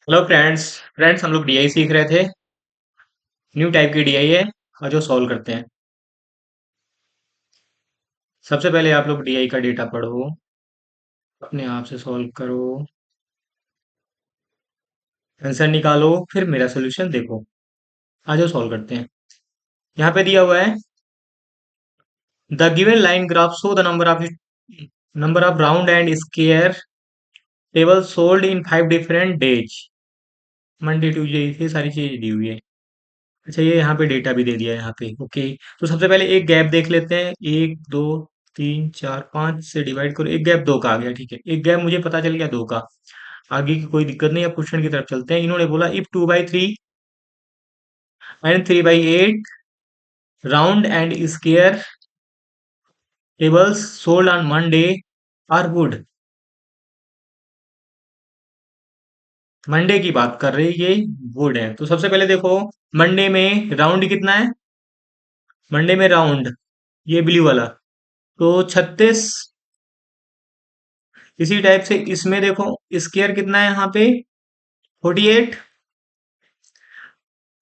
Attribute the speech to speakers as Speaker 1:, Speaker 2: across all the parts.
Speaker 1: Hello friends. हम लोग DI सीख रहे थे। न्यू टाइप की डीआई है और जो सॉल्व करते हैं। सबसे पहले आप लोग डीआई का डेटा पढ़ो, अपने आप से सॉल्व करो, आंसर निकालो, फिर मेरा सोल्यूशन देखो। आ जाओ सॉल्व करते हैं। यहाँ पे दिया हुआ है the given line graph show the number of round and square table sold in 5 different days. Monday Tuesday ये सारी चीजें दी हुई है। अच्छा, ये यहाँ पे डेटा भी दे दिया है यहाँ पे। ओके, तो सबसे पहले एक गैप देख लेते हैं। 1 2 3 4 5 से डिवाइड करो, एक गैप 2 का आ गया। ठीक है, एक गैप मुझे पता चल गया 2 का। आगे की कोई दिक्कत नहीं। अब क्वेश्चन की तरफ चलते हैं। इन्होंने बोला if 2/3 and 3/8 round and square tables sold on Monday are wood. Monday की बात कर रही है, ये वुड है। तो सबसे पहले देखो, मंडे में राउंड कितना है? मंडे में राउंड ये ब्लू वाला तो 36। इसी टाइप से इसमें देखो स्क्वायर कितना है यहाँ पे? 48।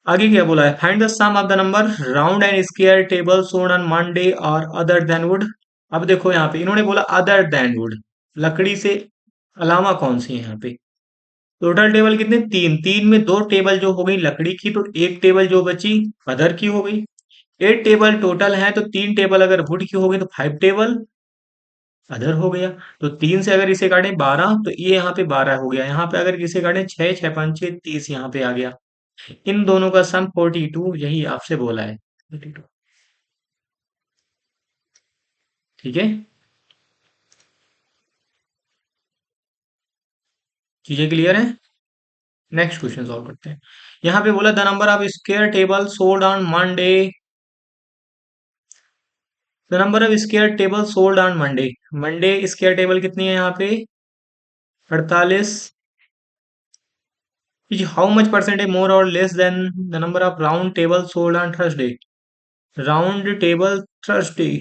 Speaker 1: आगे क्या बोला है? Find the sum of the number round and square table सोन ऑन मंडे और अदर देन वुड। अब देखो यहाँ पे इन्होंने बोला अदर देन वुड, लकड़ी से अलावा कौन सी है यहाँ पे? टोटल टेबल कितने? तीन। तीन में दो टेबल जो हो गई लकड़ी की, तो एक टेबल जो बची अदर की हो गई। 8 टेबल टोटल है, तो 3 टेबल अगर वुड की हो गई तो 5 टेबल अदर हो गया। तो 3 से अगर इसे काटें 12, तो ये यहाँ पे 12 हो गया। यहाँ पे अगर इसे काटें 6, 6 5 6 30 यहाँ पे आ गया। इन दोनों का सम 42, यही आपसे बोला है 42। ठीक है, चीजें क्लियर है? नेक्स्ट क्वेश्चन सॉल्व करते हैं। यहाँ पे बोला the number of square table sold on Monday. The number of square table sold on Monday. Monday square table कितनी है यहाँ पे? 48। Is how much percentage more और less than the number of round table sold on Thursday. Round table Thursday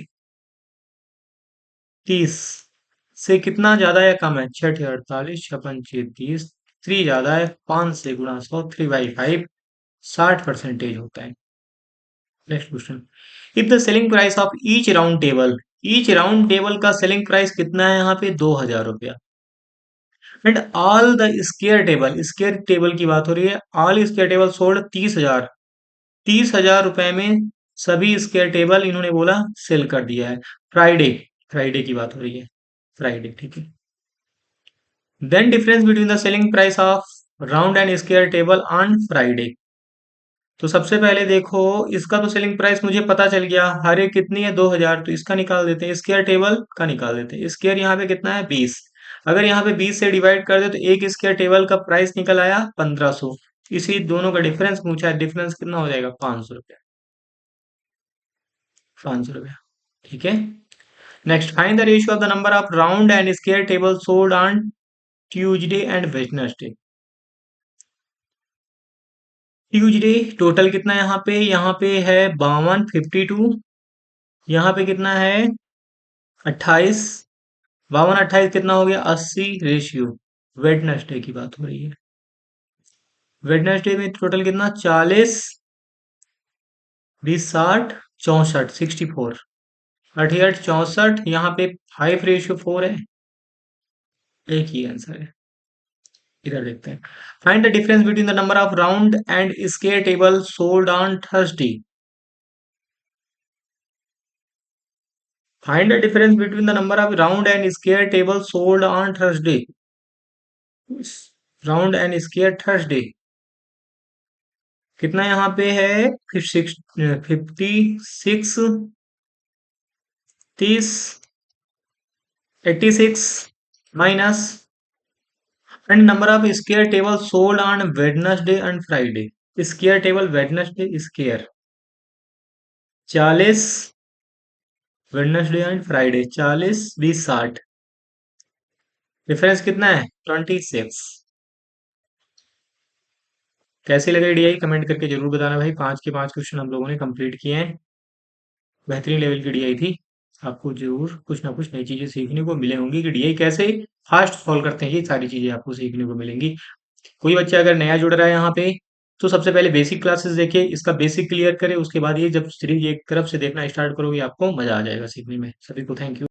Speaker 1: 30 से कितना ज्यादा या कम है? 6 48 30। 3 ज्यादा है, 5 से गुणा 100, 3/5 60% होता है। Next question, if the selling price of each round table का सेलिंग प्राइस कितना है यहाँ पे? 2000 रुपया। And all the square table की बात हो रही है। All square table sold 30,000। 30,000 रुपए में सभी स्क्वायर टेबल इन्होंने बोला सेल कर दिया है। फ्राइडे, फ्राइडे की बात हो रही है। फ्राइडे, ठीक है। Then difference between the selling price of round and square table on Friday. तो सबसे पहले देखो, इसका तो सेलिंग प्राइस मुझे पता चल गया। हर एक कितनी है? 2000। तो इसका निकाल देते हैं, स्क्वायर टेबल का निकाल देते हैं। स्क्वायर यहाँ पे कितना है? 20। अगर यहाँ पे 20 से डिवाइड कर दे तो एक स्क्वायर टेबल का प्राइस निकल आया 1500। इसी दोनों का डिफरेंस पूछा है। डिफरेंस कितना हो जाएगा? 500 रुपया। 500 रुपया, ठीक है। Next, find the ratio of the number of round and square table sold on Tuesday and Wednesday. Tuesday total कितना है यहाँ पे? यहाँ पे है 52, 52। यहाँ पे कितना है? 28। 52 28 कितना हो गया? 80 रेशियो। वेडनेसडे की बात हो रही है। वेडनेसडे में टोटल कितना? 40, 20 60, 64 64। 68 64। यहाँ पे 5:4 है। एक ही आंसर है। इधर देखते हैं। Find the difference between the number of round and square table sold on Thursday. Find the difference between the number of round and square table sold on Thursday. Round and square Thursday कितना यहाँ पे है? 56, 30, 86 minus and number of square table sold on Wednesday and Friday. Square table Wednesday square 40, Wednesday and Friday 40 20 60। Difference कितना है? 26। कैसी लगे DI comment करके जरूर बताना भाई। 5 के 5 क्वेश्चन हम लोगों ने कंप्लीट किए हैं। बेहतरीन लेवल की डीआई थी। आपको जरूर कुछ ना कुछ नई चीजें सीखने को मिले होंगी कि डीआई कैसे फास्ट सॉल्व करते हैं। ये सारी चीजें आपको सीखने को मिलेंगी। कोई बच्चा अगर नया जुड़ रहा है यहाँ पे, तो सबसे पहले बेसिक क्लासेस देखे, इसका बेसिक क्लियर करे, उसके बाद ये जब सीरीज एक तरफ से देखना स्टार्ट करोगे आपको मजा आ जाएगा सीखने में। सभी को थैंक यू।